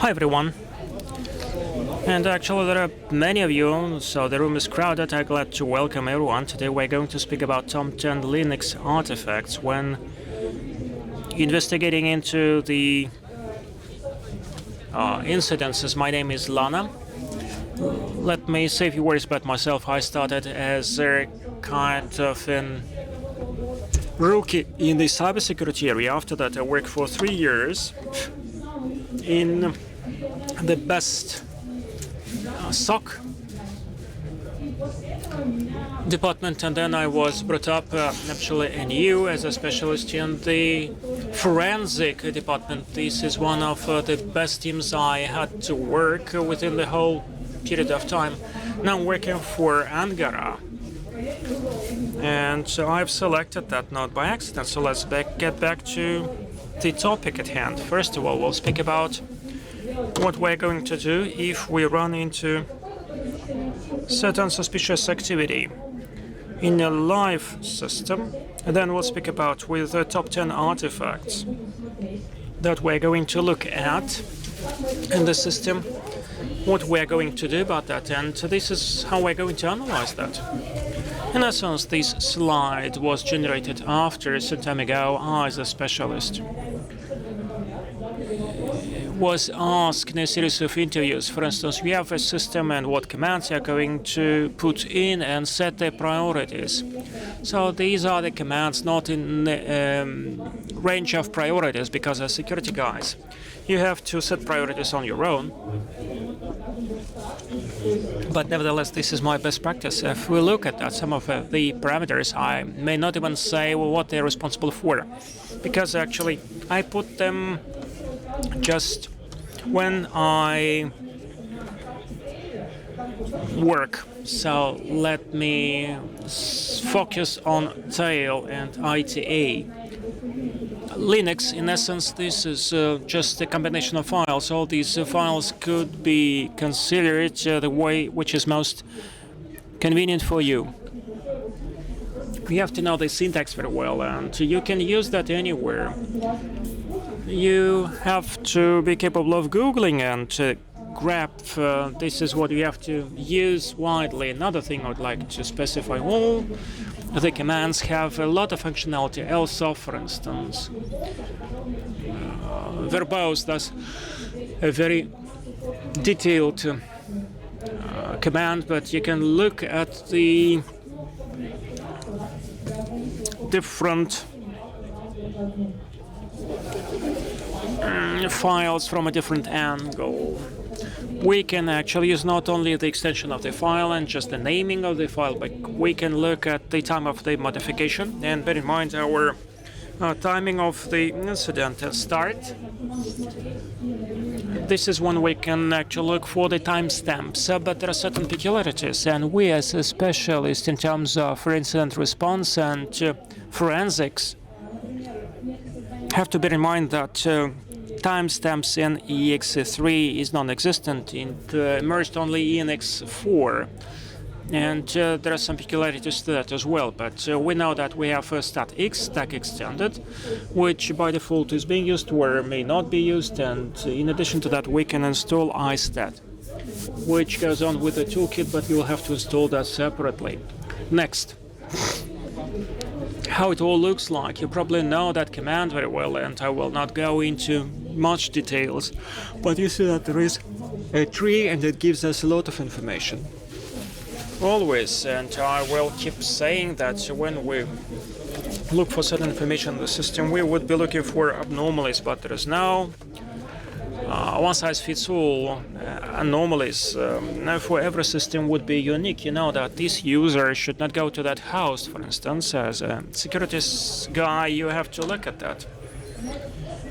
Hi everyone. And actually there are many of you, so the room is crowded. I'm glad to welcome everyone. Today we're going to speak about Top 10 Linux artifacts when investigating into the incidences. My name is Lana. Let me say a few words about myself. I started as a kind of an rookie in the cybersecurity area. After that I worked for 3 years in the best SOC department, and then I was brought up actually in EU as a specialist in the forensic department. This is one of the best teams I had to work within the whole period of time. Now I'm working for Angara, and so I've selected that not by accident. So let's get back to the topic at hand. First of all, we'll speak about what we're going to do if we run into certain suspicious activity in a live system, and then we'll speak about with the top 10 artifacts that we're going to look at in the system, what we're going to do about that, and this is how we're going to analyze that. In essence, this slide was generated after some time ago. I, as a specialist, was asked in a series of interviews. For instance, we have a system and what commands you are going to put in and set the priorities. So these are the commands, not in the range of priorities, because as security guys, you have to set priorities on your own. But nevertheless, this is my best practice. If we look at that, some of the parameters, I may not even say what they're responsible for, because actually I put them just when I work. So let me focus on tail and ITA. Linux, in essence, this is just a combination of files. All these files could be considered the way which is most convenient for you. You have to know the syntax very well, and you can use that anywhere. You have to be capable of Googling and grep. This is what you have to use widely. Another thing I would like to specify, all the commands have a lot of functionality. LSOF, for instance. Verbose does a very detailed command, but you can look at the different files from a different angle. We can actually use not only the extension of the file and just the naming of the file, but we can look at the time of the modification, and bear in mind our timing of the incident start. This is when we can actually look for the timestamps, but there are certain peculiarities, and we as a specialist in terms of incident response and forensics have to bear in mind that timestamps in EX3 is non-existent. It emerged only in EX4, and there are some peculiarities to that as well. But we know that we have StatX, stack extended, which by default is being used or may not be used, and in addition to that we can install iStat, which goes on with the toolkit, but you will have to install that separately. Next, how it all looks like. You probably know that command very well, and I will not go into much details, but you see that there is a tree and it gives us a lot of information. Always, and I will keep saying that when we look for certain information in the system, we would be looking for anomalies, but there is no one-size-fits-all anomalies. Now for every system would be unique. You know that this user should not go to that house, for instance. As a security guy, you have to look at that.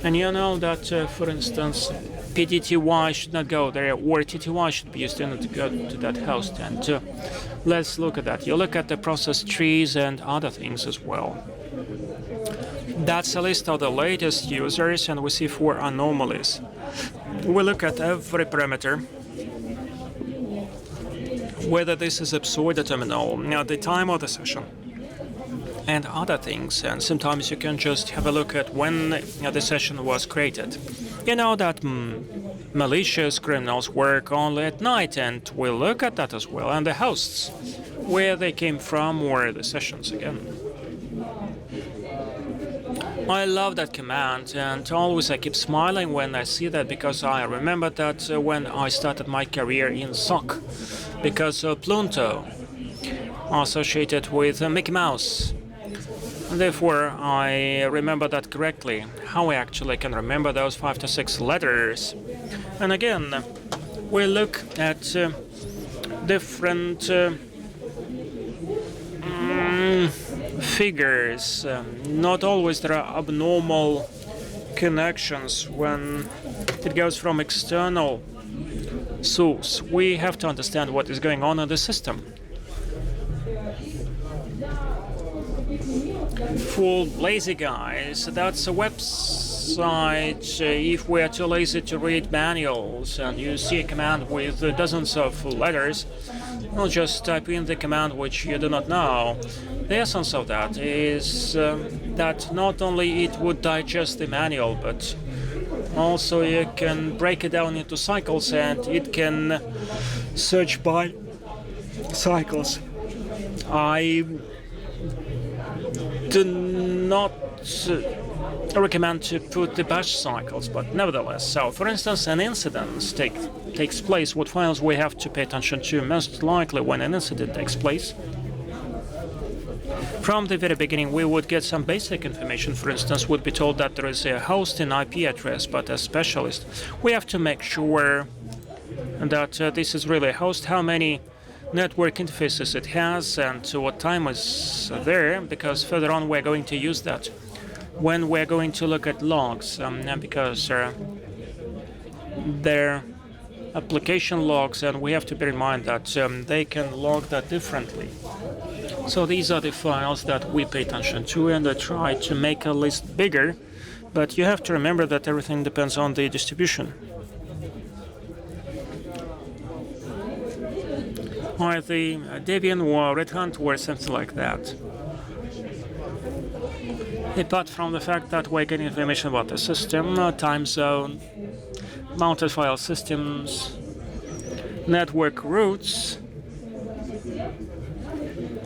And you know that, for instance, PDTY should not go there, or TTY should be used in order to go to that host. And let's look at that. You look at the process trees and other things as well. That's a list of the latest users, and we see 4 anomalies. We look at every parameter, whether this is a pseudo-terminal, the time of the session, and other things. And sometimes you can just have a look at when the session was created. You know that malicious criminals work only at night, and we'll look at that as well, and the hosts, where they came from, or the sessions again. I love that command, and always I keep smiling when I see that, because I remember that when I started my career in SOC, because Plunto associated with Mickey Mouse. Therefore, I remember that correctly, how I actually can remember those 5 to 6 letters. And again, we look at different figures. Not always there are abnormal connections when it goes from external source. We have to understand what is going on in the system. For lazy guys, that's a website. If we are too lazy to read manuals and you see a command with dozens of letters, well, just type in the command which you do not know. The essence of that is that not only it would digest the manual, but also you can break it down into cycles, and it can search by cycles. I do not recommend to put the bash cycles, but nevertheless. So, for instance, an incident takes place. What files we have to pay attention to most likely when an incident takes place? From the very beginning, we would get some basic information. For instance, would be told that there is a host and IP address, but as specialist, we have to make sure that this is really a host, how many network interfaces it has, and what time is there, because further on we're going to use that when we're going to look at logs, because they're application logs, and we have to bear in mind that they can log that differently. So these are the files that we pay attention to, and I try to make a list bigger, but you have to remember that everything depends on the distribution. Either Debian or Red Hat or something like that. Apart from the fact that we're getting information about the system, time zone, mounted file systems, network routes,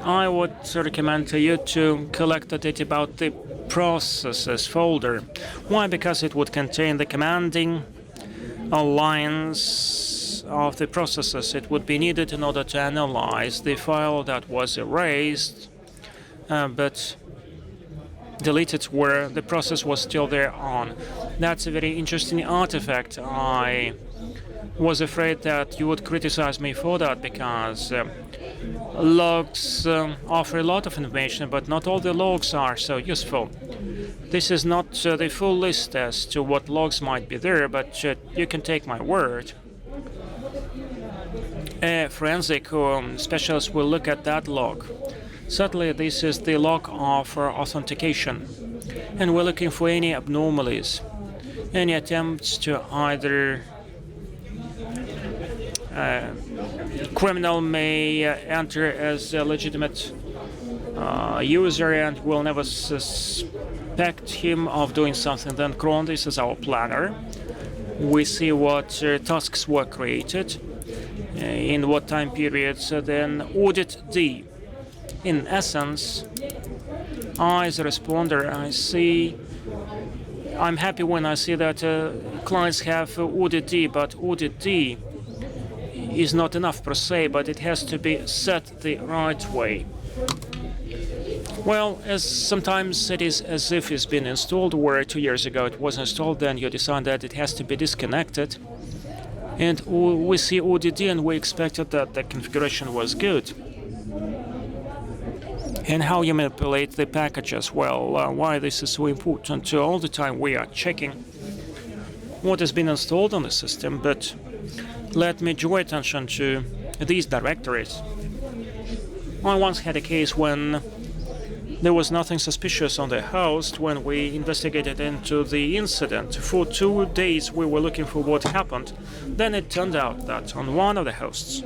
I would recommend to you to collect the data about the processes folder. Why? Because it would contain the commanding lines of the processes. It would be needed in order to analyze the file that was erased but deleted where the process was still there on. That's a very interesting artifact. I was afraid that you would criticize me for that, because logs offer a lot of information, but not all the logs are so useful. This is not the full list as to what logs might be there, but you can take my word. A forensic specialist will look at that log. Certainly, this is the log of authentication, and we're looking for any abnormalities, any attempts to either criminal may enter as a legitimate user and will never suspect him of doing something. Then cron, this is our planner. We see what tasks were created, in what time periods. Then audit D. In essence, I, as a responder, I'm happy when I see that clients have audit D, but audit D is not enough per se, but it has to be set the right way. Well, as sometimes it is as if it's been installed, where 2 years ago it was installed, then you decide that it has to be disconnected. And we see audit D, and we expected that the configuration was good. And how you manipulate the packages. Well, why this is so important. All the time we are checking what has been installed on the system, but let me draw attention to these directories. I once had a case when there was nothing suspicious on the host. When we investigated into the incident, for 2 days we were looking for what happened. Then it turned out that on one of the hosts,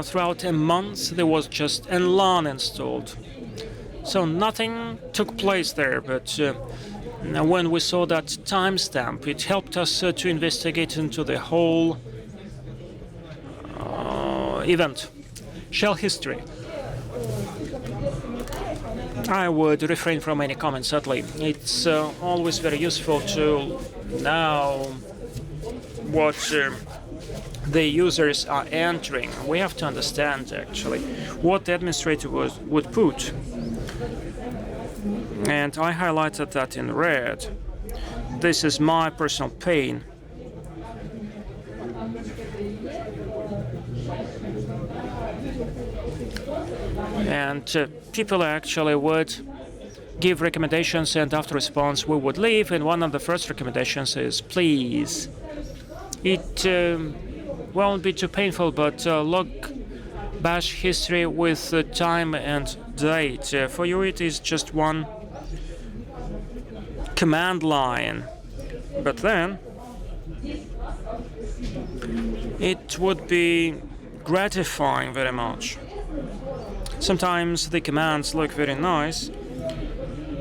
throughout a month, there was just nlan installed. So nothing took place there, but Now, when we saw that timestamp, it helped us to investigate into the whole event, shell history. I would refrain from any comments, sadly. It's always very useful to know what the users are entering. We have to understand, actually, what the administrator would put. And I highlighted that in red. This is my personal pain. And people actually would give recommendations, and after response we would leave. And one of the first recommendations is, please, it won't be too painful, but log bash history with time and date. For you it is just one command line, but then it would be gratifying very much. Sometimes the commands look very nice,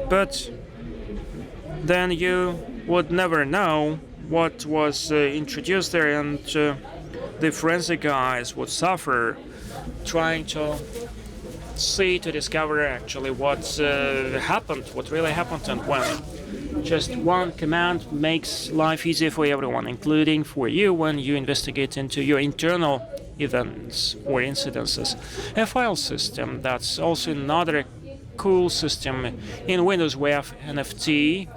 but then you would never know what was introduced there, and the forensic guys would suffer trying to discover actually what happened, what really happened and when. Just one command makes life easier for everyone, including for you when you investigate into your internal events or incidences. A file system, that's also another cool system. In Windows we have NFT,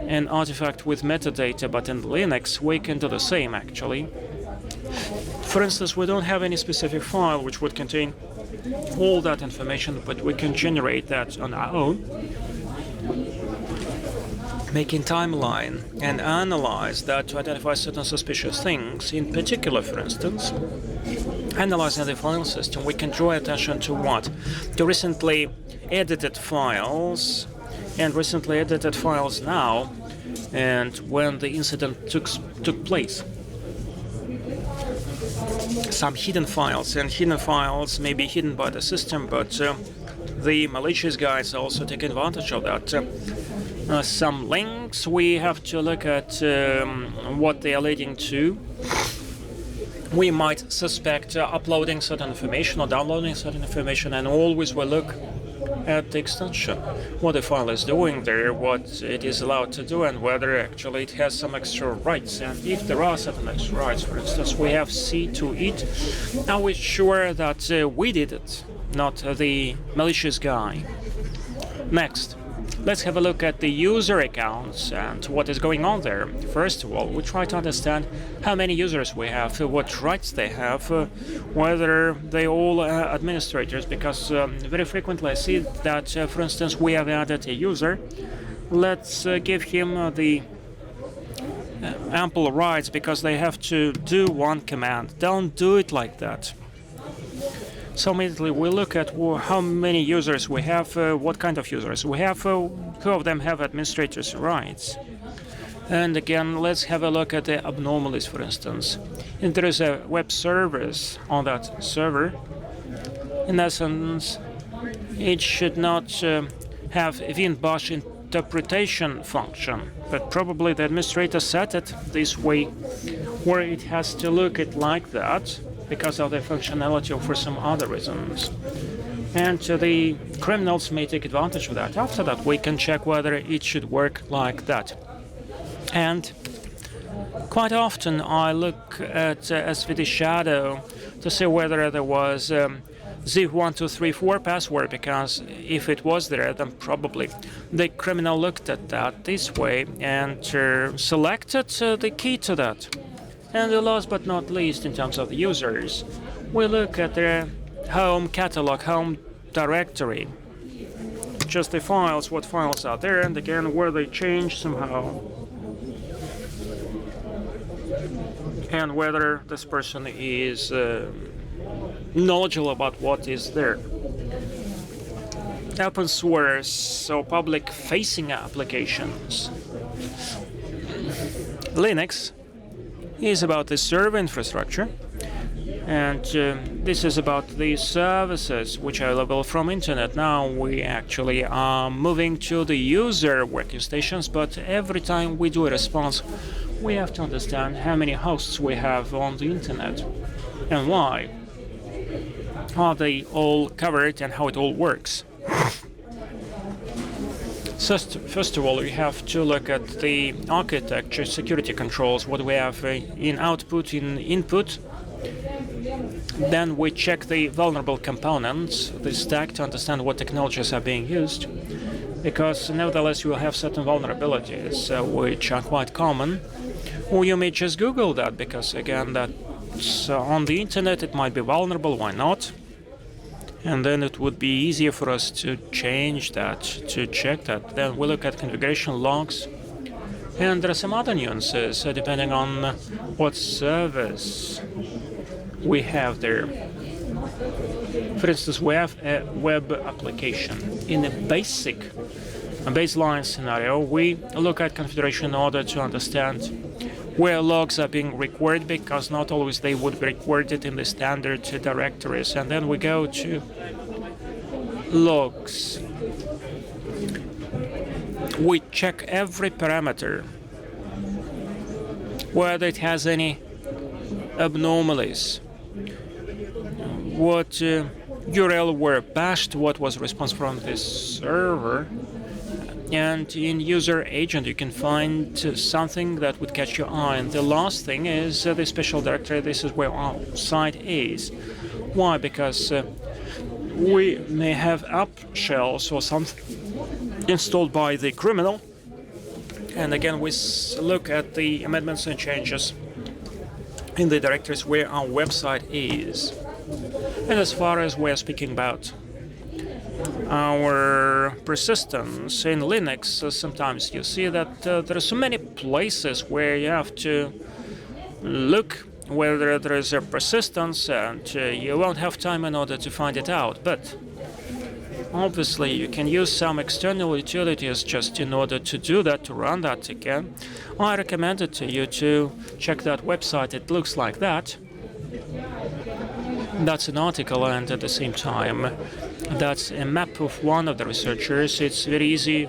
an artifact with metadata, but in Linux we can do the same actually. For instance, we don't have any specific file which would contain all that information, but we can generate that on our own, making timeline and analyze that to identify certain suspicious things. In particular, for instance, analyzing the file system, we can draw attention to what? The recently edited files, and recently edited files now, and when the incident took place. Some hidden files, and hidden files may be hidden by the system, but the malicious guys also take advantage of that. Some links, we have to look at what they are leading to. We might suspect uploading certain information or downloading certain information, and always will look at the extension, what the file is doing there, what it is allowed to do, and whether actually it has some extra rights. And if there are certain extra rights, for instance, we have see to it, are we sure that we did it, not the malicious guy? Next, let's have a look at the user accounts and what is going on there. First of all, we try to understand how many users we have, what rights they have, whether they all administrators, because very frequently I see that, for instance, we have added a user. Let's give him the ample rights because they have to do one command. Don't do it like that. So immediately we look at how many users we have, what kind of users we have, who of them have administrators' rights. And again, let's have a look at the abnormalities, for instance. If there is a web service on that server, in essence, it should not have a WinBash interpretation function, but probably the administrator set it this way, where it has to look at like that, because of the functionality or for some other reasons. And the criminals may take advantage of that. After that, we can check whether it should work like that. And quite often I look at SVD Shadow to see whether there was Z1234 password, because if it was there, then probably the criminal looked at that this way and selected the key to that. And last but not least, in terms of the users, we look at their home catalog, home directory. Just the files, what files are there, and again, where they change somehow. And whether this person is knowledgeable about what is there. Open source, so public-facing applications. Linux is about the server infrastructure. And this is about the services which are available from internet. Now we actually are moving to the user working stations, but every time we do a response, we have to understand how many hosts we have on the internet and why. Are they all covered and how it all works? First of all, we have to look at the architecture, security controls, what we have in output, in input. Then we check the vulnerable components, the stack, to understand what technologies are being used, because nevertheless you will have certain vulnerabilities which are quite common. Or you may just Google that, because again, that's on the internet, it might be vulnerable, why not? And then it would be easier for us to change that, to check that. Then we look at configuration logs. And there are some other nuances depending on what service we have there. For instance, we have a web application. In a baseline scenario, we look at configuration in order to understand where logs are being recorded, because not always they would be recorded in the standard directories. And then we go to logs. We check every parameter, whether it has any abnormalities, what URL were bashed, what was response from this server. And in user agent, you can find something that would catch your eye. And the last thing is the special directory. This is where our site is. Why? Because we may have app shells or something installed by the criminal. And again, we look at the amendments and changes in the directories where our website is. And as far as we're speaking about our persistence in Linux, sometimes you see that there are so many places where you have to look whether there is a persistence, and you won't have time in order to find it out. But obviously you can use some external utilities just in order to do that, to run that again. I recommend it to you to check that website. It looks like that. That's an article, and at the same time that's a map of one of the researchers. It's very easy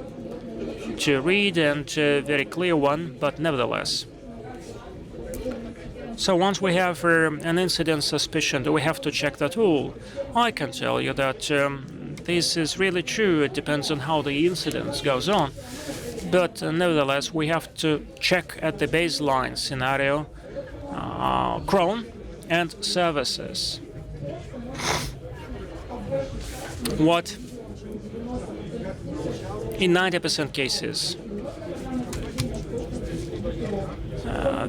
to read and a very clear one, but nevertheless. So once we have an incident suspicion, do we have to check that all? I can tell you that this is really true. It depends on how the incident goes on. But nevertheless, we have to check at the baseline scenario, cron and services. What in 90% cases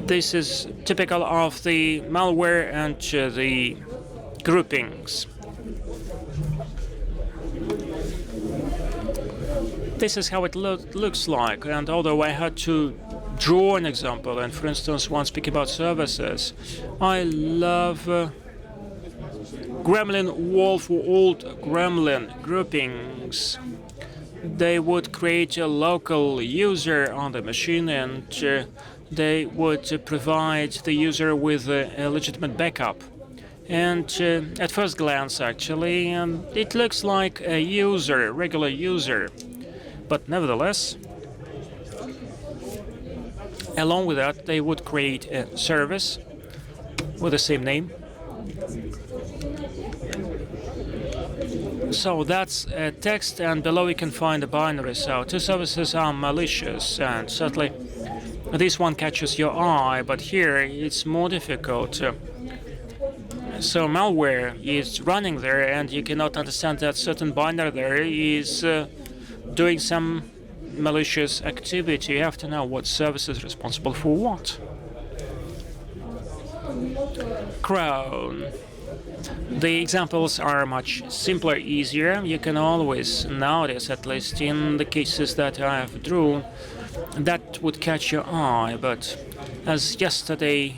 this is typical of the malware and the groupings. This is how it looks like, and although I had to draw an example, and for instance, when speaking about services, I love Gremlin Wolf or Old Gremlin groupings. They would create a local user on the machine, and they would provide the user with a legitimate backup. And at first glance, actually, it looks like a user, a regular user. But nevertheless, along with that, they would create a service with the same name. So that's a text, and below you can find a binary. So two services are malicious, and certainly this one catches your eye, but here it's more difficult. So malware is running there, and you cannot understand that certain binary there is doing some malicious activity. You have to know what service is responsible for what. Cron. The examples are much simpler, easier. You can always notice, at least in the cases that I have drawn, that would catch your eye. But as yesterday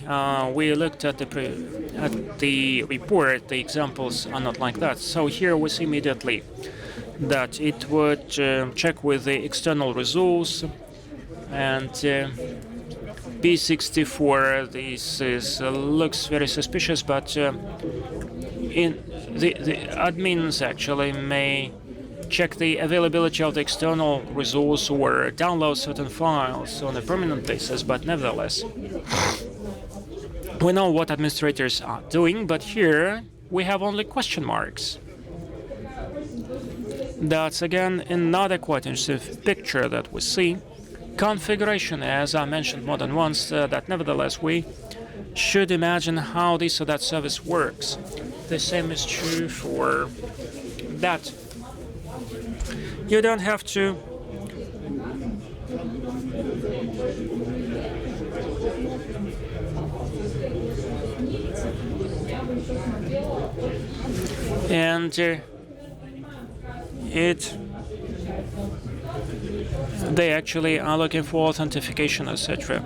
we looked at the report, the examples are not like that. So here we see immediately that it would check with the external resource, and B64. This looks very suspicious, but in the admins actually may check the availability of the external resource or download certain files on a permanent basis, but nevertheless, we know what administrators are doing, but here we have only question marks. That's again another quite interesting picture that we see. Configuration, as I mentioned more than once, that nevertheless we should imagine how this or that service works. The same is true for that. You don't have to and they actually are looking for authentication, etc.,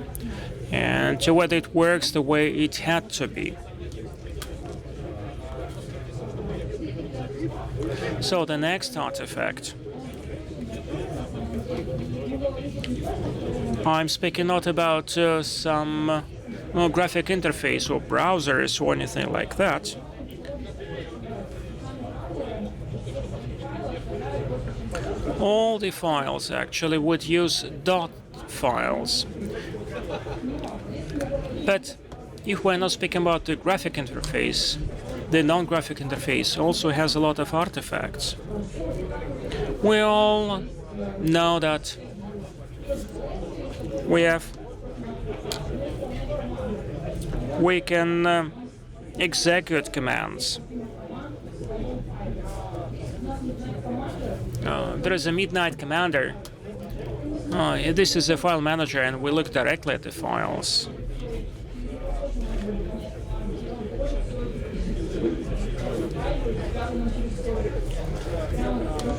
and whether it works the way it had to be. So the next artifact, I'm speaking not about some graphic interface or browsers or anything like that. All the files actually would use dot files. But if we're not speaking about the graphic interface, the non-graphic interface also has a lot of artifacts. We all know that we can execute commands. There is a Midnight Commander. This is a file manager, and we look directly at the files.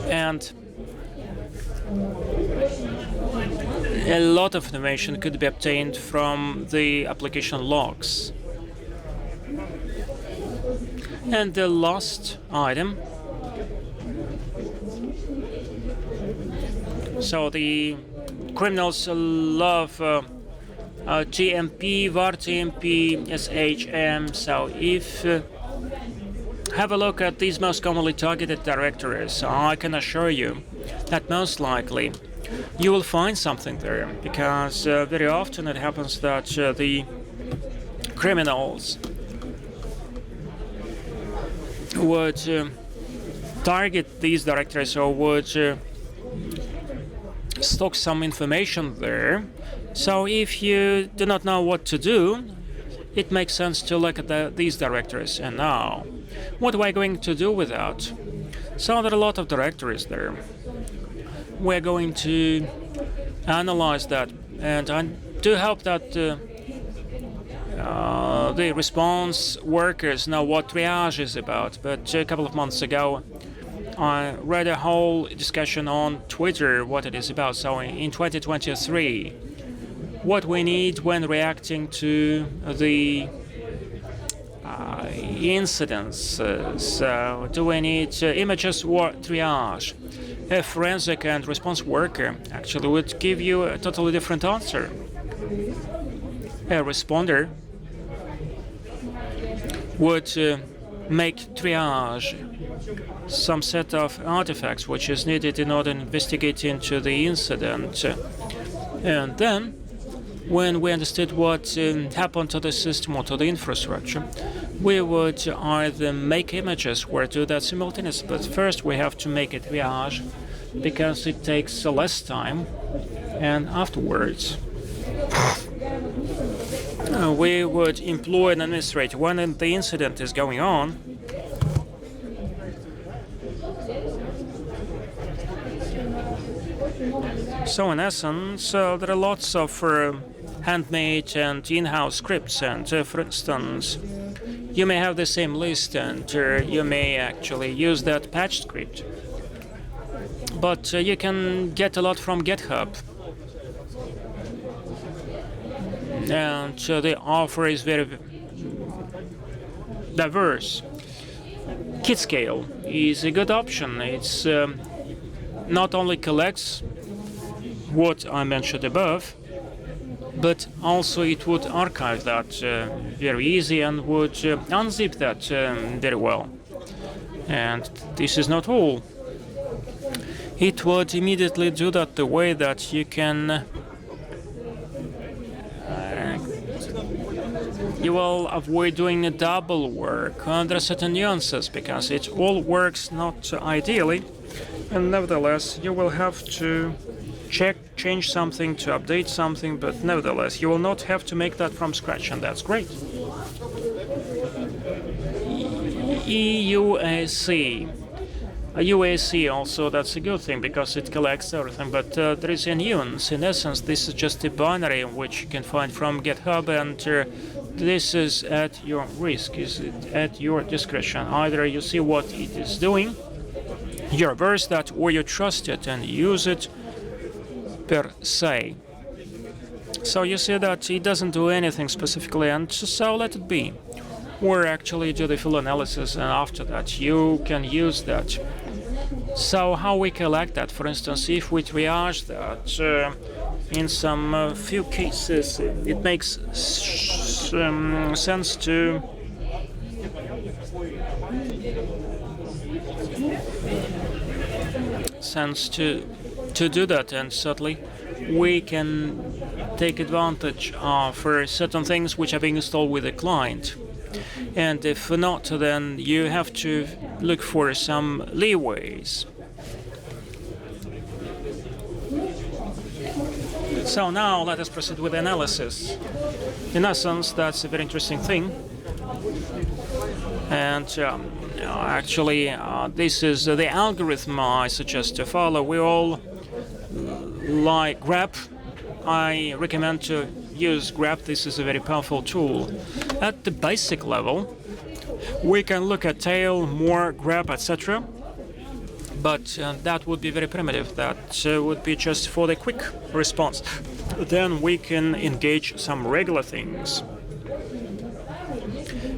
And a lot of information could be obtained from the application logs. And the last item. So the criminals love TMP, VAR-TMP, SHM. So if have a look at these most commonly targeted directories, I can assure you that most likely you will find something there, because very often it happens that the criminals would target these directories or would stock some information there. So if you do not know what to do, it makes sense to look at these directories. And now, what am I going to do with that? So there are a lot of directories there. We're going to analyze that, and I do hope that the response workers know what triage is about. But a couple of months ago, I read a whole discussion on Twitter what it is about. So in 2023, what we need when reacting to the incidents. So do we need images or triage? A forensic and response worker actually would give you a totally different answer. A responder would make triage, some set of artifacts which is needed in order to investigate into the incident. And then, when we understood what happened to the system or to the infrastructure, we would either make images or do that simultaneously. But first we have to make a triage, because it takes less time, and afterwards we would employ an administrator when the incident is going on. So in essence, there are lots of handmade and in-house scripts, and for instance, you may have the same list, and you may actually use that patch script. But you can get a lot from GitHub. And the offer is very diverse. Kitscale is a good option. It's not only collects what I mentioned above, but also it would archive that very easy and would unzip that very well. And this is not all. It would immediately do that the way that you can you will avoid doing a double work. There are certain nuances because it all works not ideally, and nevertheless you will have to change something, to update something, but nevertheless you will not have to make that from scratch, and that's great. EUAC. UAC also, that's a good thing because it collects everything, but there is a nuance. In essence, this is just a binary which you can find from GitHub, and this is at your risk, is at your discretion. Either you see what it is doing, you reverse that, or you trust it and use it per se. So you see that it doesn't do anything specifically, and so let it be. Or actually do the full analysis, and after that you can use that. So how we collect that? For instance, if we triage that, in some few cases it makes sense to do that, and certainly we can take advantage of certain things which are being installed with the client. And if not, then you have to look for some leeways. So now let us proceed with analysis. In essence, that's a very interesting thing. And actually, this is the algorithm I suggest to follow. We all like grep. I recommend to use grep. This is a very powerful tool. At the basic level, we can look at tail, more, grep, etc. But that would be very primitive. That would be just for the quick response. Then we can engage some regular things.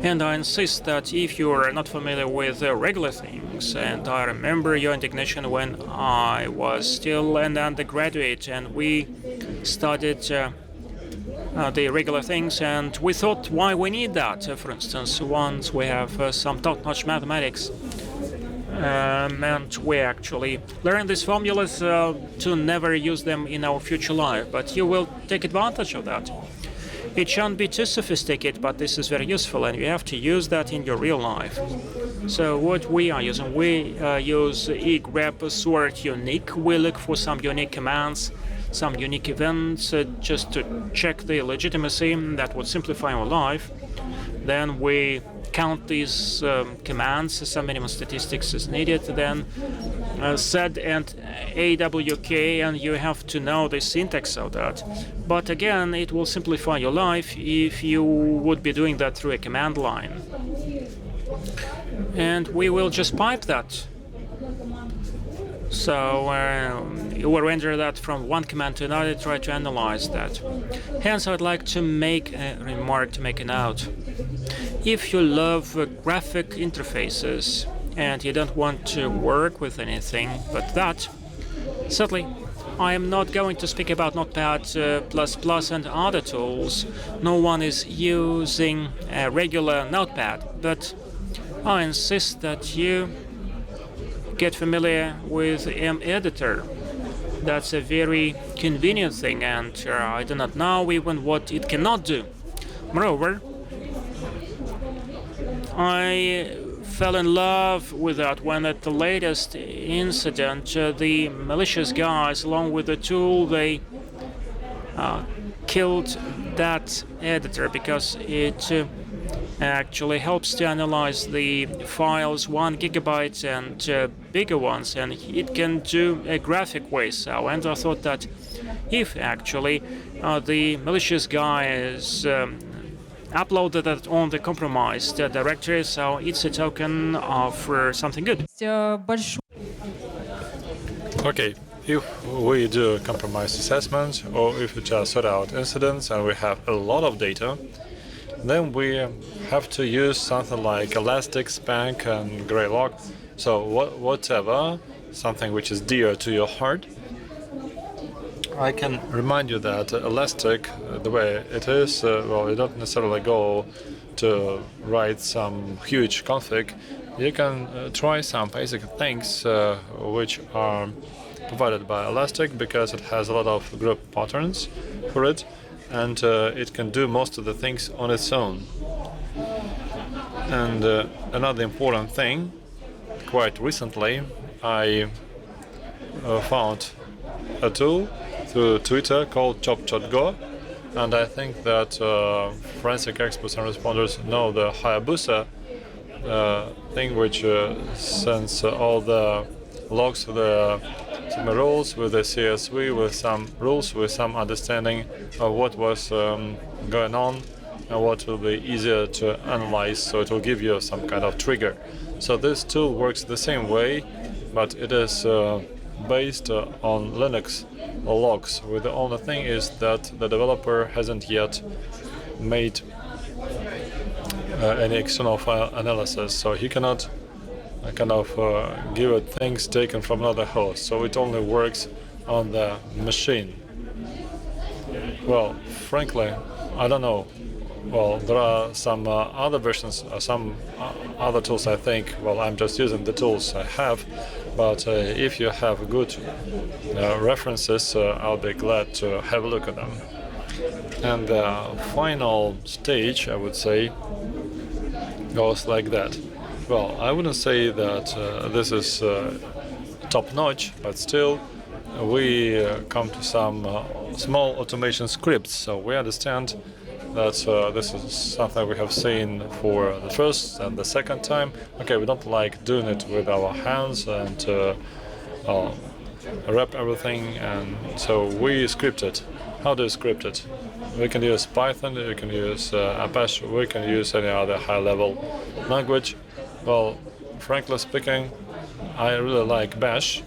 And I insist that if you are not familiar with regular things, and I remember your indignation when I was still an undergraduate and we studied the regular things, and we thought why we need that. For instance, once we have some top-notch mathematics, and we actually learn these formulas to never use them in our future life, but you will take advantage of that. It shouldn't be too sophisticated, but this is very useful, and you have to use that in your real life. So what we are using, we use egrep sort unique. We look for some unique commands, some unique events, just to check the legitimacy. That would simplify our life. Then we count these commands, some minimum statistics is needed, then sed and awk, and you have to know the syntax of that. But again, it will simplify your life if you would be doing that through a command line. And we will just pipe that. So you will render that from one command to another, try to analyze that. Hence, I'd like to make a remark, to make a note. If you love graphic interfaces and you don't want to work with anything but that, certainly I am not going to speak about Notepad++ and other tools. No one is using a regular Notepad, but I insist that you get familiar with M-Editor. That's a very convenient thing, and I do not know even what it cannot do. Moreover, I fell in love with that when at the latest incident, the malicious guys, along with the tool, they killed that editor because it actually helps to analyze the files 1 GB and bigger ones, and it can do a graphic way. So, and I thought that if actually the malicious guys uploaded that on the compromised directory, so it's a token of something good. Okay, if we do a compromise assessment, or if we just sort out incidents and we have a lot of data, then we have to use something like Elastic, Spank, and Greylock. So whatever, something which is dear to your heart. I can remind you that Elastic, the way it is, well, you don't necessarily go to write some huge config. You can try some basic things which are provided by Elastic because it has a lot of group patterns for it, and it can do most of the things on its own. And another important thing, quite recently, I found a tool through Twitter called ChopChatGo, and I think that forensic experts and responders know the Hayabusa thing, which sends all the logs to the rules with the CSV, with some rules, with some understanding of what was going on and what will be easier to analyze, so it will give you some kind of trigger. So this tool works the same way, but it is based on Linux logs. With the only thing is that the developer hasn't yet made any external file analysis, so he cannot give it things taken from another host. So it only works on the machine. Well, frankly, I don't know. Well, there are some other versions, some other tools, I think. Well, I'm just using the tools I have, but if you have good references, I'll be glad to have a look at them. And the final stage, I would say, goes like that. Well, I wouldn't say that this is top-notch, but still we come to some small automation scripts, so we understand that this is something we have seen for the first and the second time. Okay, we don't like doing it with our hands and wrap everything, and so we script it. How do you script it? We can use Python, we can use Apache, we can use any other high-level language. Well, frankly speaking, I really like Bash.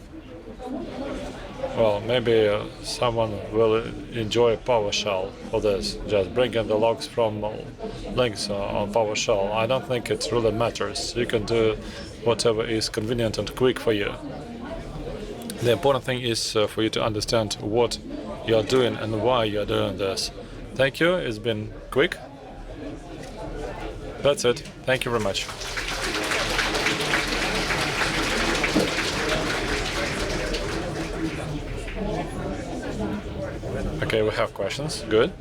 Well, maybe someone will enjoy PowerShell for this, just bringing the logs from links on PowerShell. I don't think it really matters. You can do whatever is convenient and quick for you. The important thing is for you to understand what you are doing and why you are doing this. Thank you, it's been quick. That's it. Thank you very much. Okay, we have questions. Good.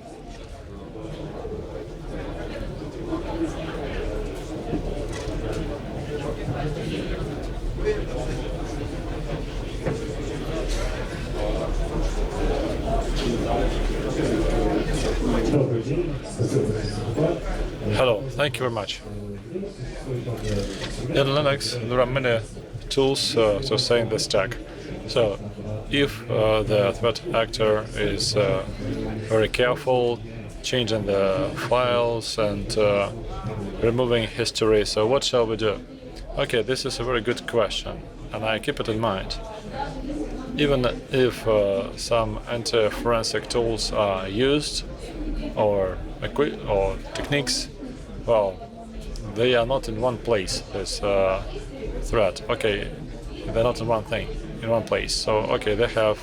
Hello, thank you very much. In Linux, there are many tools to saying the stack. So, if the threat actor is very careful, changing the files and removing history, so what shall we do? Okay, this is a very good question, and I keep it in mind. Even if some anti-forensic tools are used or techniques, well, they are not in one place. This threat. Okay, they're not in one thing, in one place. So okay, they have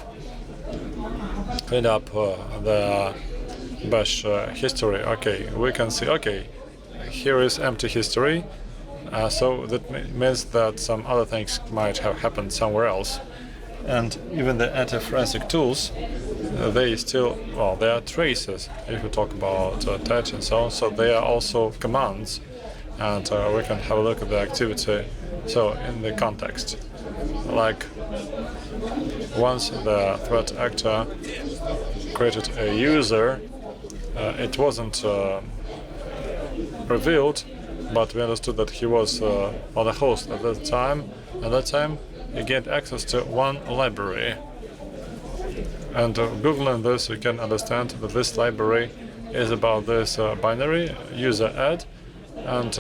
cleaned up the bash history. Okay, we can see. Okay, here is empty history. So that means that some other things might have happened somewhere else. And even the anti-forensic tools, they still, well, they are traces. If we talk about touch and so on, so they are also commands, and we can have a look at the activity. So in the context, like once the threat actor created a user, it wasn't revealed, but we understood that he was on a host at that time. At that time, he gained access to one library. And Googling this, you can understand that this library is about this binary user add, and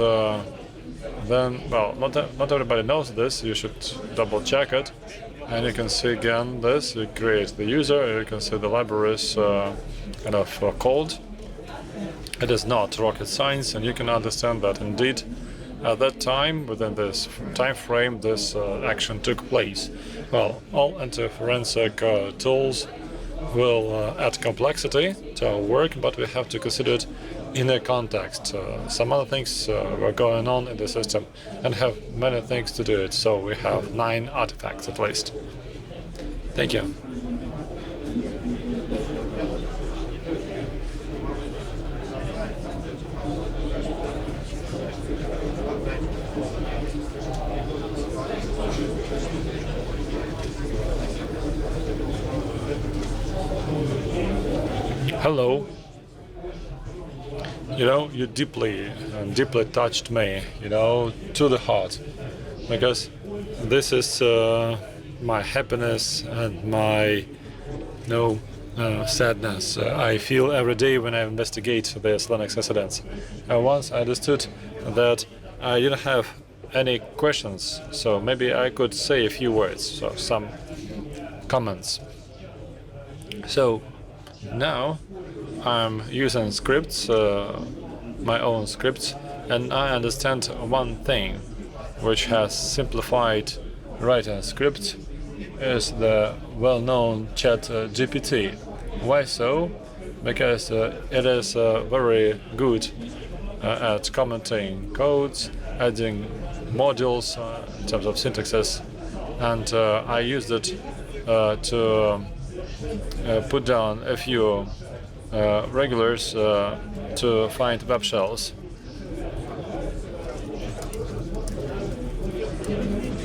then, well, not everybody knows this. You should double check it, and you can see again this. You create the user. You can see the libraries kind of called. It is not rocket science, and you can understand that indeed at that time, within this time frame, this action took place. Well, all anti-forensic tools will add complexity to our work, but we have to consider it in a context. Some other things were going on in the system and have many things to do it, so we have 9 artifacts at least. Thank you. Hello. You deeply touched me, to the heart, because this is my happiness and my sadness I feel every day when I investigate these Linux incidents. Once I understood that I didn't have any questions, so maybe I could say a few words, so some comments. So now I'm using scripts, my own scripts, and I understand one thing which has simplified writing script is the well-known ChatGPT. Why so? Because it is very good at commenting codes, adding modules in terms of syntaxes, and I used it to put down a few regulars to find web shells.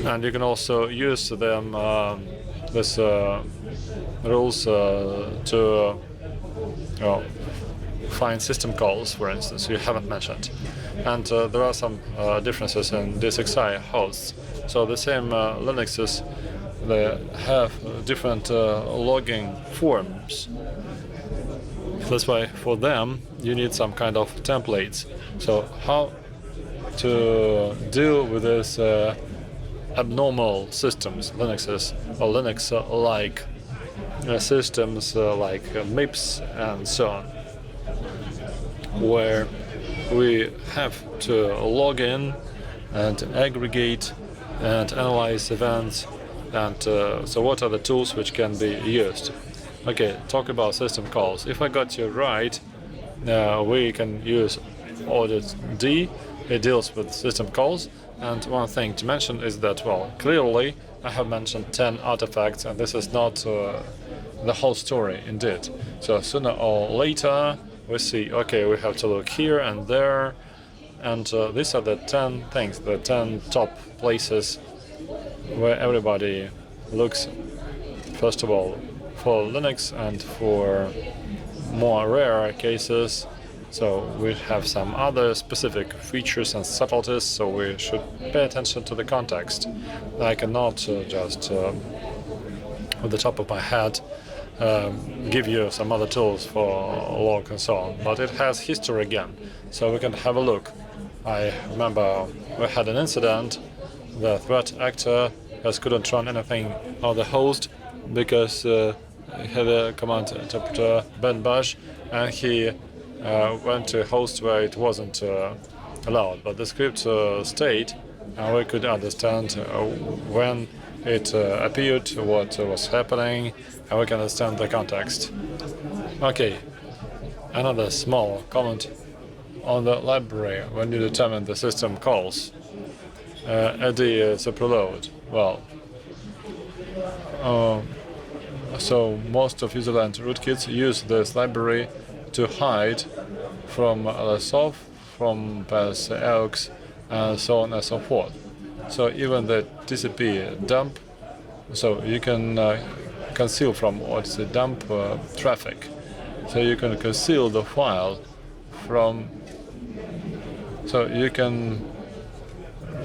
And you can also use them, these rules, to find system calls, for instance, you haven't mentioned. And there are some differences in DSXi hosts. So the same Linuxes, they have different logging forms. That's why for them you need some kind of templates. So how to deal with this abnormal systems, Linuxes, or Linux-like systems like MIPS and so on, where we have to log in and aggregate and analyze events, and so what are the tools which can be used? Okay, talk about system calls. If I got you right, we can use audit D. It deals with system calls. And one thing to mention is that, well, clearly I have mentioned 10 artifacts, and this is not the whole story indeed. So sooner or later we see, okay, we have to look here and there, and these are the 10 things, the 10 top places where everybody looks, first of all, for Linux, and for more rare cases, so we have some other specific features and subtleties, so we should pay attention to the context. I cannot just, with the top of my head, give you some other tools for log and so on, but it has history again, so we can have a look. I remember we had an incident, the threat actor just couldn't run anything on the host because he had a command interpreter, Ben Bash, and he went to a host where it wasn't allowed, but the script stayed, and we could understand when it appeared, what was happening, and we can understand the context. Okay, another small comment on the library when you determine the system calls. AD is a preload. Well, so most of userland rootkits use this library to hide from LSOF, from PSEUX, and so on and so forth. So even the TCP dump, so you can conceal from what's the dump traffic. So you can conceal the file from, so you can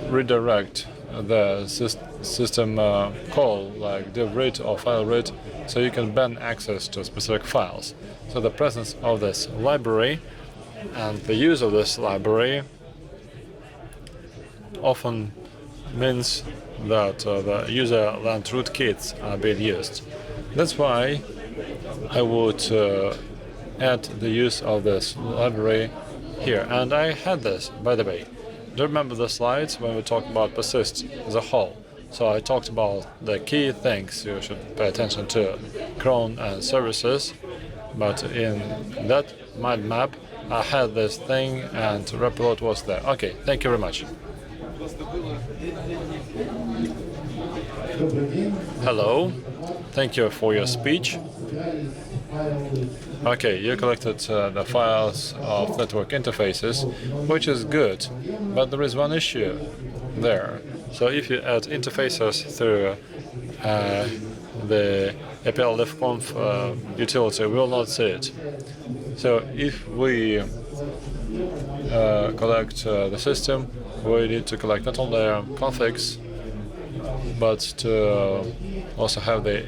redirect the system call, like div read or file read, so you can ban access to specific files. So the presence of this library and the use of this library often means that the userland rootkits are being used. That's why I would add the use of this library here. And I had this, by the way. Do you remember the slides when we talked about persist as a whole? So I talked about the key things you should pay attention to, cron and services, but in that mind map I had this thing and Replit was there. Okay, thank you very much. Hello, thank you for your speech. Okay, you collected the files of network interfaces, which is good, but there is one issue there. So if you add interfaces through the APL livconf utility, we will not see it. So if we collect the system, we need to collect not only configs, but to also have the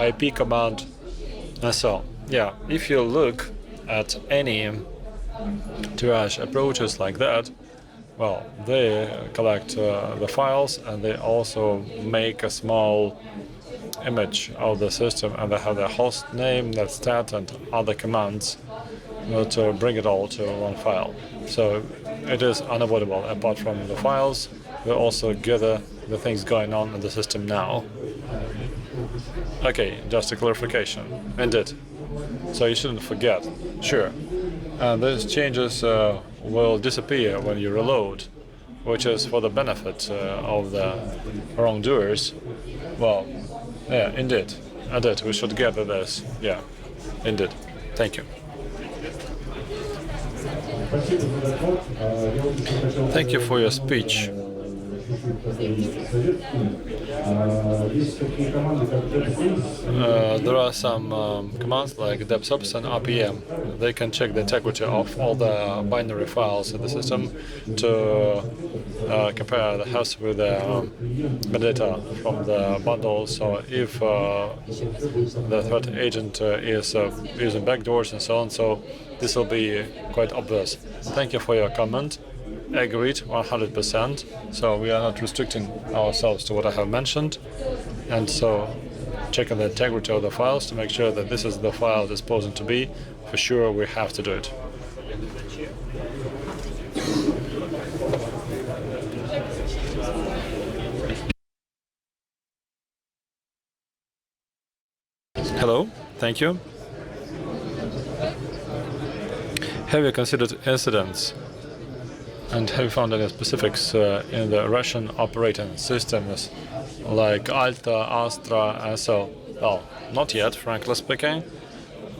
IP command and so on. Yeah, if you look at any triage approaches like that, well, they collect the files and they also make a small image of the system, and they have the host name, that stat, and other commands to bring it all to one file. So it is unavoidable. Apart from the files, we also gather the things going on in the system now. Okay, just a clarification. Indeed. So you shouldn't forget. Sure. And these changes will disappear when you reload, which is for the benefit of the wrongdoers. Well, yeah, indeed. Indeed, we should gather this. Yeah, indeed. Thank you. Thank you for your speech. There are some commands like depsops and RPM. They can check the integrity of all the binary files in the system to compare the host with the metadata from the bundle. So if the threat agent is using backdoors and so on, so this will be quite obvious. Thank you for your comment. Agreed, 100%. So we are not restricting ourselves to what I have mentioned, and so checking the integrity of the files to make sure that this is the file it's supposed to be. For sure, we have to do it. Hello, thank you. Have you considered incidents? And have you found any specifics in the Russian operating systems like Alta, Astra, and so? Well, not yet, frankly speaking.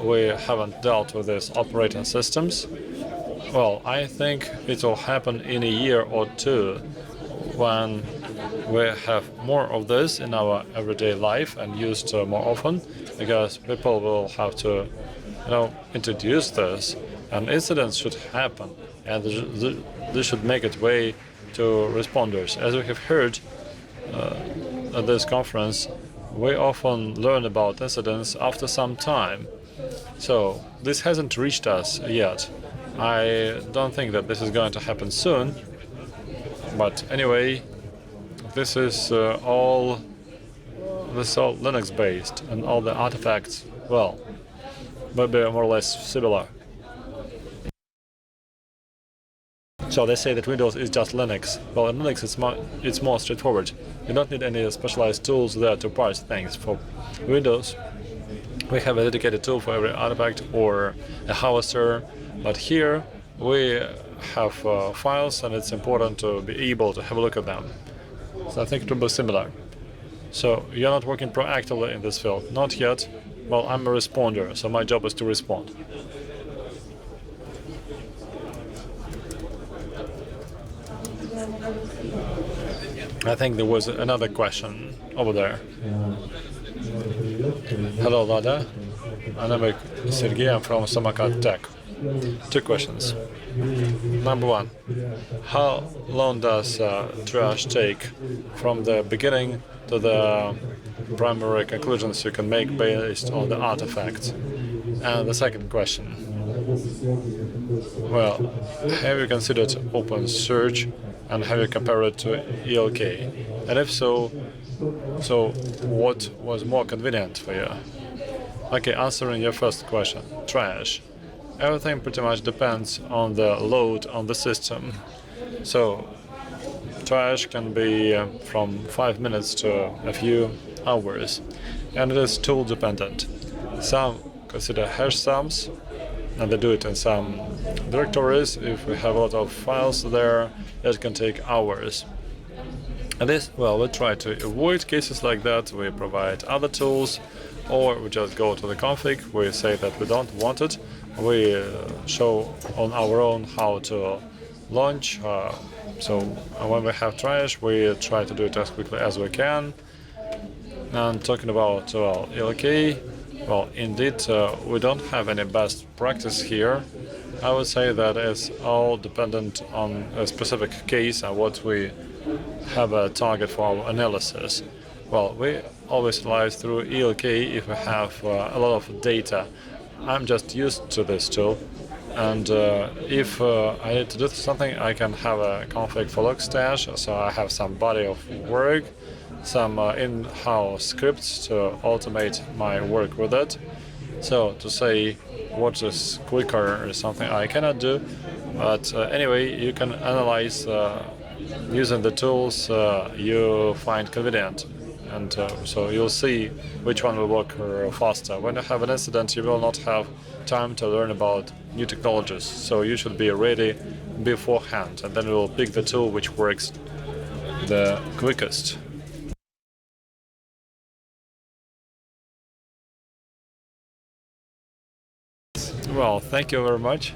We haven't dealt with these operating systems. Well, I think it will happen in a year or two when we have more of this in our everyday life and used more often, because people will have to, introduce this, and incidents should happen, and this should make its way to responders. As we have heard at this conference, we often learn about incidents after some time. So this hasn't reached us yet. I don't think that this is going to happen soon. But anyway, this is all Linux based, and all the artifacts, well, will be more or less similar. So they say that Windows is just Linux. Well, in Linux it's more straightforward. You don't need any specialized tools there to parse things. For Windows, we have a dedicated tool for every artifact or a howitzer, but here we have files, and it's important to be able to have a look at them. So I think it will be similar. So you're not working proactively in this field? Not yet. Well, I'm a responder, so my job is to respond. I think there was another question over there. Hello, Lada. My name is Sergey. I'm from Samarkand Tech. Two questions. Number one, how long does triage take from the beginning to the primary conclusions you can make based on the artifacts? And the second question, well, have you considered OpenSearch, and have you compared it to ELK? And if so, what was more convenient for you? Okay, answering your first question, triage. Everything pretty much depends on the load on the system. So triage can be from 5 minutes to a few hours, and it is tool dependent. Some consider hash sums, and they do it in some directories. If we have a lot of files there, it can take hours. And this, well, we try to avoid cases like that. We provide other tools, or we just go to the config. We say that we don't want it. We show on our own how to launch. So when we have triage, we try to do it as quickly as we can. And talking about ELK, well, indeed, we don't have any best practice here. I would say that it's all dependent on a specific case and what we have a target for our analysis. Well, we always analyze through ELK if we have a lot of data. I'm just used to this tool, and if I need to do something, I can have a config for Logstash, so I have some body of work, some in-house scripts to automate my work with it. So to say what is quicker is something I cannot do, but anyway, you can analyze using the tools you find convenient, and so you'll see which one will work faster. When you have an incident, you will not have time to learn about new technologies, so you should be ready beforehand, and then you will pick the tool which works the quickest. Well, thank you very much.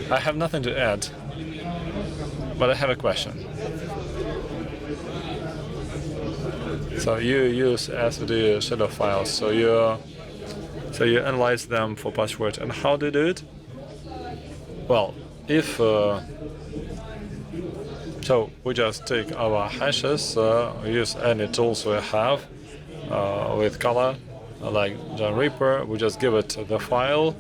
I have nothing to add, but I have a question. So you use SVD shadow files, so you analyze them for password, and how do you do it? Well, if so, we just take our hashes, use any tools we have with color, like John Reaper. We just give it the file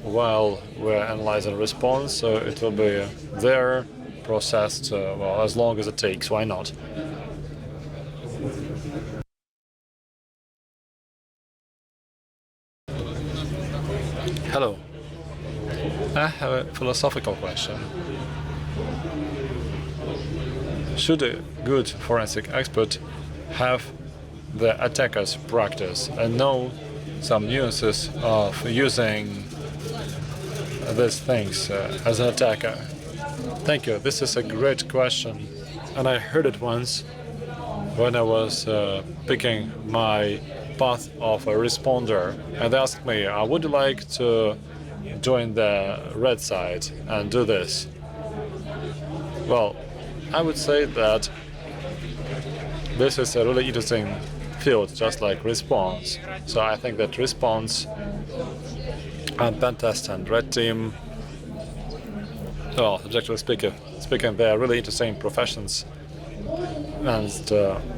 while we're analyzing response, so it will be there, processed, well, as long as it takes. Why not? Hello. I have a philosophical question. Should a good forensic expert have the attacker's practice and know some nuances of using these things as an attacker? Thank you. This is a great question, and I heard it once when I was picking my path of a responder, and they asked me, would you like to join the red side and do this? Well, I would say that this is a really interesting field, just like response. So I think that response and Pentest and Red Team, well, objectively speaking, they are really interesting professions and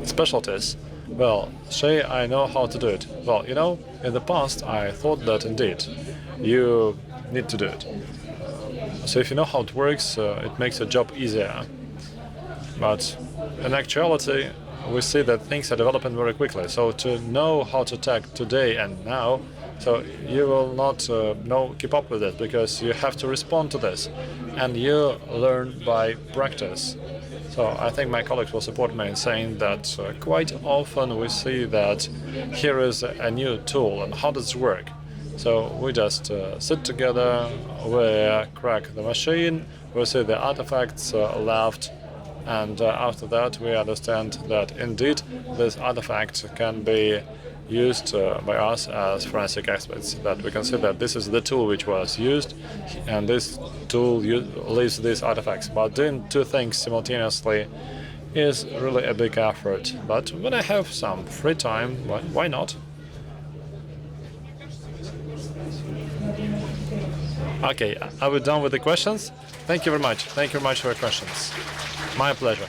specialties. Well, say I know how to do it. Well, you know, in the past I thought that indeed you need to do it. So if you know how it works, it makes your job easier. But in actuality, we see that things are developing very quickly. So to know how to attack today and now, so you will not keep up with it, because you have to respond to this, and you learn by practice. So I think my colleagues will support me in saying that quite often we see that here is a new tool, and how does it work? So we just sit together, we crack the machine, we see the artifacts left, and after that we understand that indeed this artifact can be used by us as forensic experts, that we can see that this is the tool which was used, and this tool leaves these artifacts. But doing two things simultaneously is really a big effort. But when I have some free time, why not? Okay, are we done with the questions? Thank you very much. Thank you very much for your questions. My pleasure.